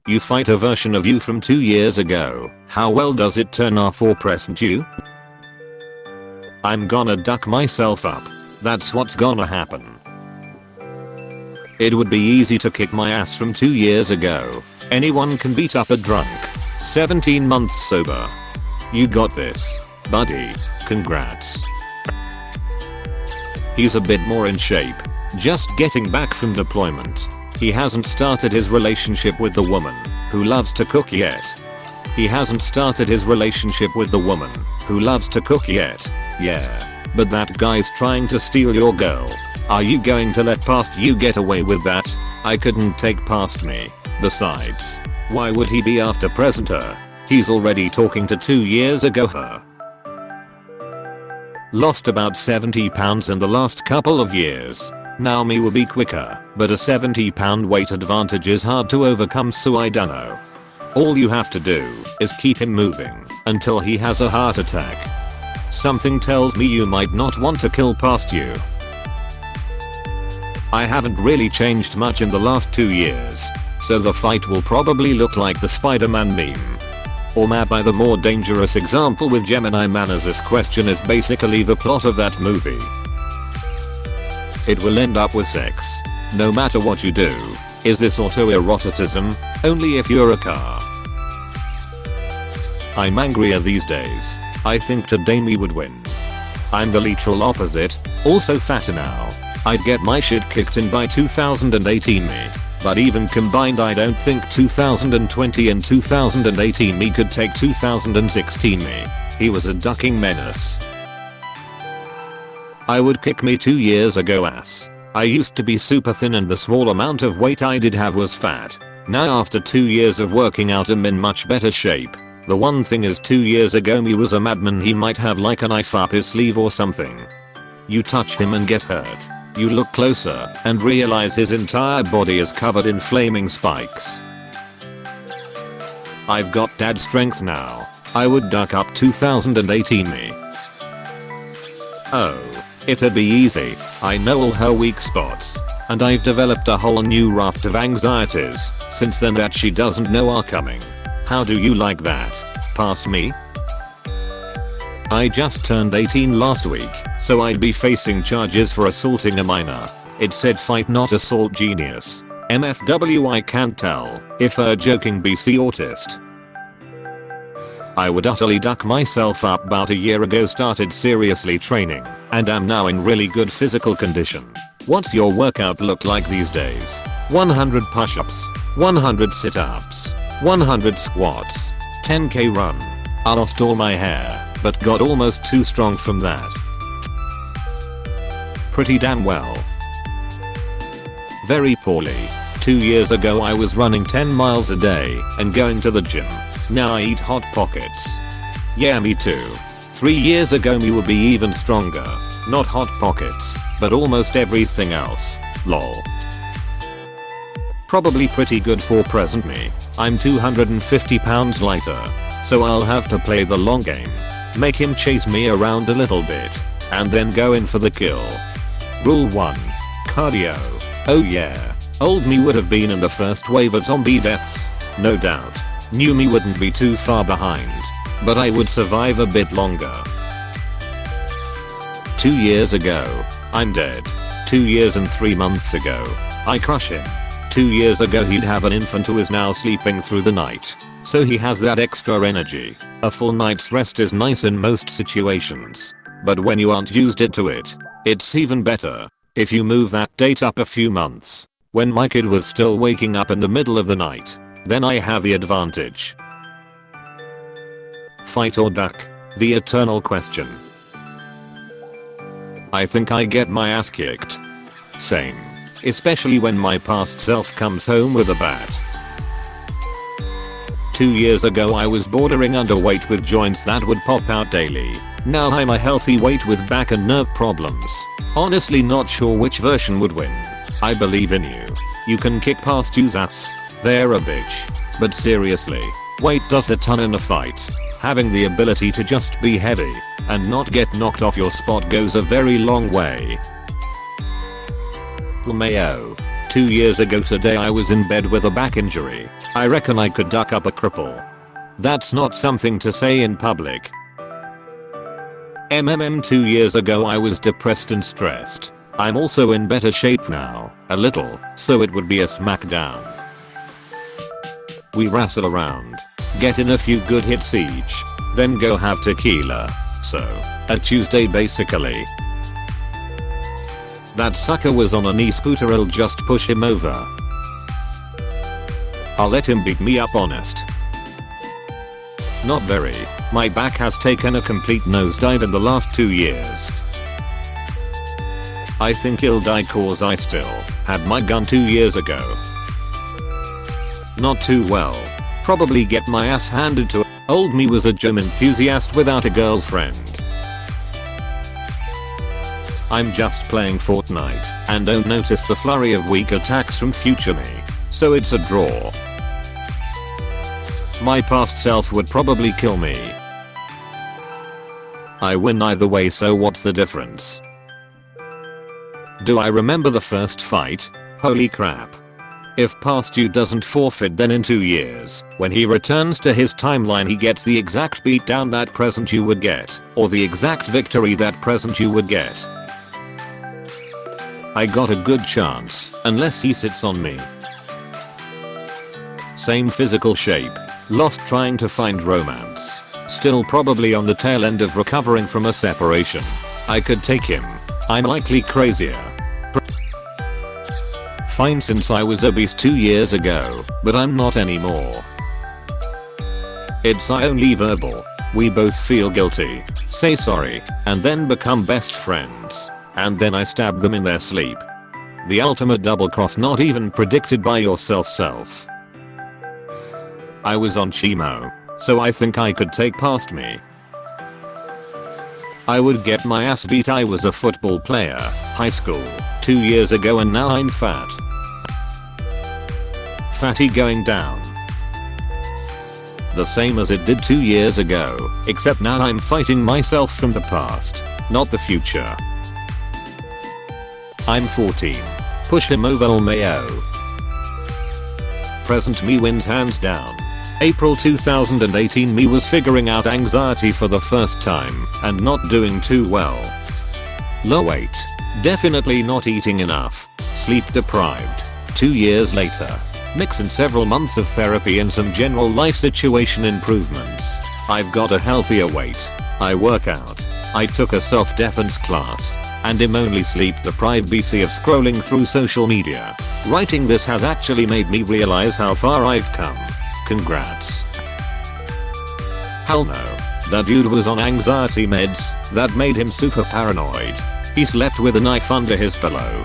You fight a version of you from 2 years ago. How well does it turn off or present you? I'm gonna duck myself up. That's what's gonna happen. It would be easy to kick my ass from 2 years ago. Anyone can beat up a drunk. 17 months sober. You got this, buddy. Congrats. He's a bit more in shape. Just getting back from deployment. He hasn't started his relationship with the woman who loves to cook yet. He hasn't started his relationship with the woman who loves to cook yet. Yeah. But that guy's trying to steal your girl. Are you going to let past you get away with that? I couldn't take past me. Besides, why would he be after present her? He's already talking to 2 years ago her. Lost about 70 pounds in the last couple of years. Now me will be quicker, but a 70-pound weight advantage is hard to overcome, so I dunno. All you have to do is keep him moving until he has a heart attack. Something tells me you might not want to kill past you. I haven't really changed much in the last 2 years, so the fight will probably look like the Spider-Man meme. Or maybe the more dangerous example with Gemini Man, as this question is basically the plot of that movie. It will end up with sex. No matter what you do. Is this autoeroticism? Only if you're a car. I'm angrier these days. I think today me would win. I'm the literal opposite, also fatter now. I'd get my shit kicked in by 2018 me. But even combined, I don't think 2020 and 2018 me could take 2016 me. He was a ducking menace. I would kick me 2 years ago ass. I used to be super thin and the small amount of weight I did have was fat. Now after 2 years of working out I'm in much better shape. The one thing is 2 years ago me was a madman. He might have like a knife up his sleeve or something. You touch him and get hurt. You look closer and realize his entire body is covered in flaming spikes. I've got dad strength now. I would duck up 2018 me. Oh. It'd be easy. I know all her weak spots. And I've developed a whole new raft of anxieties since then that she doesn't know are coming. How do you like that? Pass me? I just turned 18 last week, so I'd be facing charges for assaulting a minor. It said fight not assault, genius. MFW, I can't tell if her joking BC autist. I would utterly duck myself up. About a year ago started seriously training and am now in really good physical condition. What's your workout look like these days? 100 push-ups, 100 sit-ups, 100 squats, 10k run. I lost all my hair, but got almost too strong from that. Pretty damn well. Very poorly. 2 years ago I was running 10 miles a day and going to the gym. Now I eat Hot Pockets. Yeah, me too. 3 years ago me would be even stronger. Not Hot Pockets, but almost everything else. Lol. Probably pretty good for present me. I'm 250 pounds lighter, so I'll have to play the long game. Make him chase me around a little bit, and then go in for the kill. Rule 1. Cardio. Oh yeah. Old me would have been in the first wave of zombie deaths. No doubt. New me wouldn't be too far behind, but I would survive a bit longer. 2 years ago, I'm dead. 2 years and 3 months ago, I crush him. 2 years ago he'd have an infant who is now sleeping through the night, so he has that extra energy. A full night's rest is nice in most situations, but when you aren't used it to it, it's even better. If you move that date up a few months, when my kid was still waking up in the middle of the night, then I have the advantage. Fight or duck? The eternal question. I think I get my ass kicked. Same. Especially when my past self comes home with a bat. 2 years ago I was bordering underweight with joints that would pop out daily. Now I'm a healthy weight with back and nerve problems. Honestly not sure which version would win. I believe in you. You can kick past you's ass. They're a bitch. But seriously, weight does a ton in a fight. Having the ability to just be heavy and not get knocked off your spot goes a very long way. Mayo. 2 years ago today I was in bed with a back injury. I reckon I could duck up a cripple. That's not something to say in public. 2 years ago I was depressed and stressed. I'm also in better shape now, a little, so it would be a smackdown. We wrestle around, get in a few good hits each, then go have tequila. So, a Tuesday basically. That sucker was on an e-scooter, I'll just push him over. I'll let him beat me up, honest. Not very. My back has taken a complete nosedive in the last 2 years. I think he'll die cause I still had my gun 2 years ago. Not too well. Probably get my ass handed to. Old me was a gym enthusiast without a girlfriend. I'm just playing Fortnite and don't notice the flurry of weak attacks from future me. So it's a draw. My past self would probably kill me. I win either way, so what's the difference? Do I remember the first fight? Holy crap. If past you doesn't forfeit, then in 2 years, when he returns to his timeline, he gets the exact beatdown that present you would get, or the exact victory that present you would get. I got a good chance, unless he sits on me. Same physical shape, lost trying to find romance, still probably on the tail end of recovering from a separation. I could take him. I'm likely crazier. Fine since I was obese 2 years ago, but I'm not anymore. It's only verbal. We both feel guilty, say sorry, and then become best friends. And then I stab them in their sleep. The ultimate double cross not even predicted by yourself self. I was on chemo, so I think I could take past me. I would get my ass beat. I was a football player, high school, 2 years ago, and now I'm fat. Fatty going down. The same as it did 2 years ago, except now I'm fighting myself from the past, not the future. I'm 14. Push him over LMAO. Present me wins hands down. April 2018 me was figuring out anxiety for the first time and not doing too well. Low weight. Definitely not eating enough. Sleep deprived. 2 years later. Mix in several months of therapy and some general life situation improvements. I've got a healthier weight. I work out. I took a self-defense class. And am only sleep deprived BC of scrolling through social media. Writing this has actually made me realize how far I've come. Congrats. Hell no. That dude was on anxiety meds that made him super paranoid. He slept with a knife under his pillow.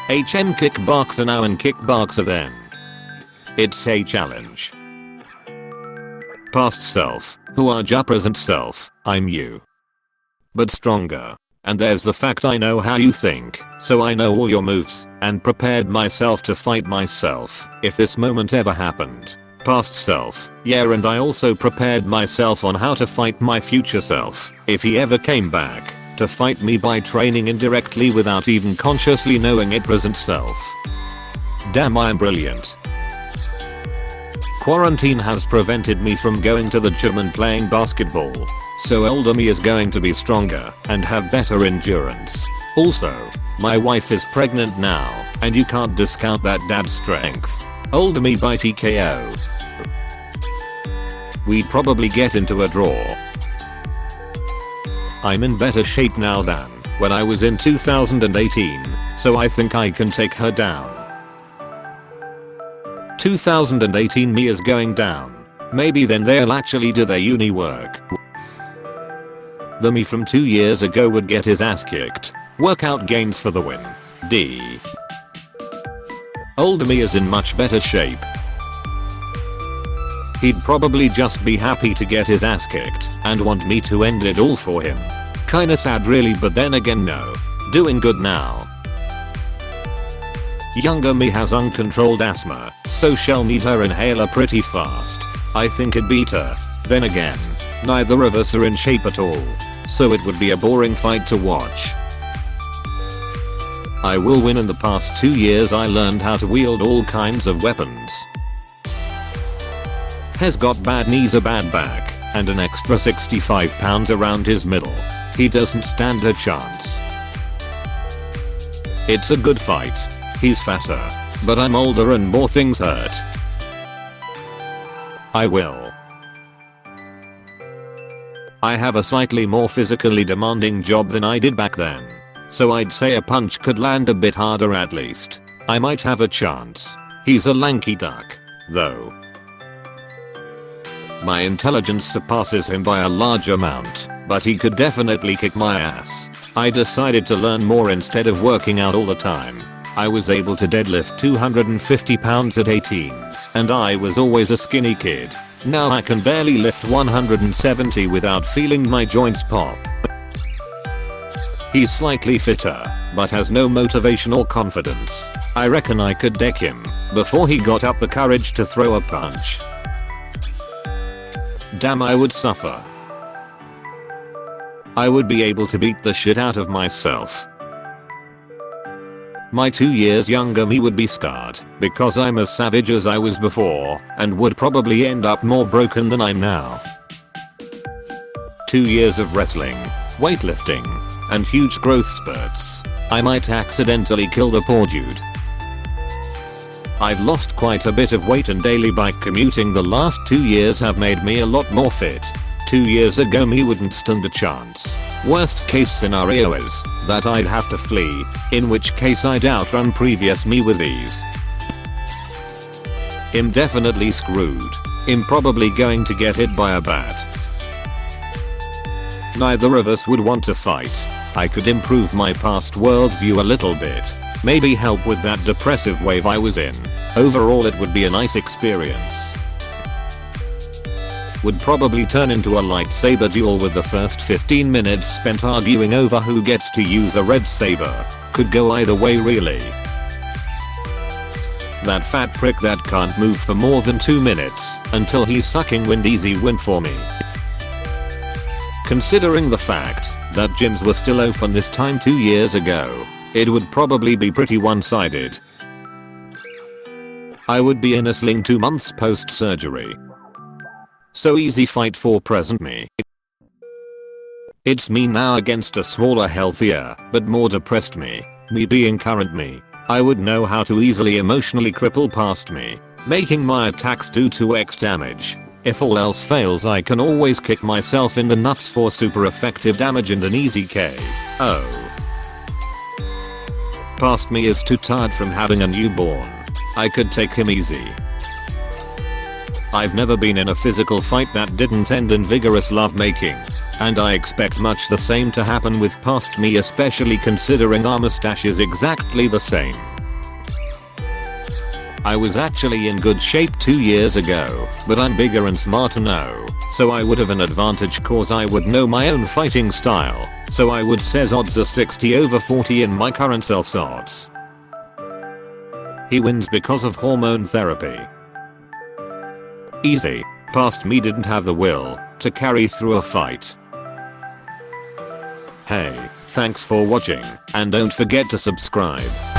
HM kickboxer now and kickboxer then. It's a challenge. Past self, who are ya present self, I'm you. But stronger. And there's the fact I know how you think, so I know all your moves, and prepared myself to fight myself if this moment ever happened. Past self, yeah, and I also prepared myself on how to fight my future self if he ever came back to fight me by training indirectly without even consciously knowing it. Present self. Damn, I'm brilliant. Quarantine has prevented me from going to the gym and playing basketball, so older me is going to be stronger and have better endurance. Also, my wife is pregnant now, and you can't discount that dad's strength. Older me by TKO. We'd probably get into a draw. I'm in better shape now than when I was in 2018, so I think I can take her down. 2018 me is going down. Maybe then they'll actually do their uni work. The me from 2 years ago would get his ass kicked. Workout gains for the win. D. Older me is in much better shape. He'd probably just be happy to get his ass kicked and want me to end it all for him. Kinda sad really, but then again no. Doing good now. Younger me has uncontrolled asthma, so she'll need her inhaler pretty fast. I think it'd beat her. Then again, neither of us are in shape at all, so it would be a boring fight to watch. I will win. In the past 2 years I learned how to wield all kinds of weapons. Has got bad knees, a bad back, and an extra 65 pounds around his middle. He doesn't stand a chance. It's a good fight. He's fatter, but I'm older and more things hurt. I will. I have a slightly more physically demanding job than I did back then. So I'd say a punch could land a bit harder at least. I might have a chance. He's a lanky duck, though. My intelligence surpasses him by a large amount, but he could definitely kick my ass. I decided to learn more instead of working out all the time. I was able to deadlift 250 pounds at 18, and I was always a skinny kid. Now I can barely lift 170 without feeling my joints pop. He's slightly fitter, but has no motivation or confidence. I reckon I could deck him before he got up the courage to throw a punch. Damn, I would suffer. I would be able to beat the shit out of myself. My 2 years younger me would be scarred because I'm as savage as I was before and would probably end up more broken than I'm now. 2 years of wrestling, weightlifting, and huge growth spurts. I might accidentally kill the poor dude. I've lost quite a bit of weight and daily bike commuting the last 2 years have made me a lot more fit. 2 years ago me wouldn't stand a chance. Worst case scenario is that I'd have to flee, in which case I'd outrun previous me with ease. Him definitely screwed. Him probably going to get hit by a bat. Neither of us would want to fight. I could improve my past worldview a little bit. Maybe help with that depressive wave I was in. Overall it would be a nice experience. Would probably turn into a lightsaber duel with the first 15 minutes spent arguing over who gets to use a red saber. Could go either way really. That fat prick that can't move for more than 2 minutes until he's sucking wind, easy win for me. Considering the fact that gyms were still open this time 2 years ago, it would probably be pretty one-sided. I would be in a sling 2 months post-surgery. So easy fight for present me. It's me now against a smaller, healthier, but more depressed me. Me being current me. I would know how to easily emotionally cripple past me, making my attacks do 2x damage. If all else fails I can always kick myself in the nuts for super effective damage and an easy KO. Past me is too tired from having a newborn. I could take him easy. I've never been in a physical fight that didn't end in vigorous lovemaking, and I expect much the same to happen with past me, especially considering our mustache is exactly the same. I was actually in good shape 2 years ago, but I'm bigger and smarter now, so I would have an advantage cause I would know my own fighting style, so I would says odds are 60/40 in my current self's odds. He wins because of hormone therapy. Easy. Past me didn't have the will to carry through a fight. Hey, thanks for watching, and don't forget to subscribe.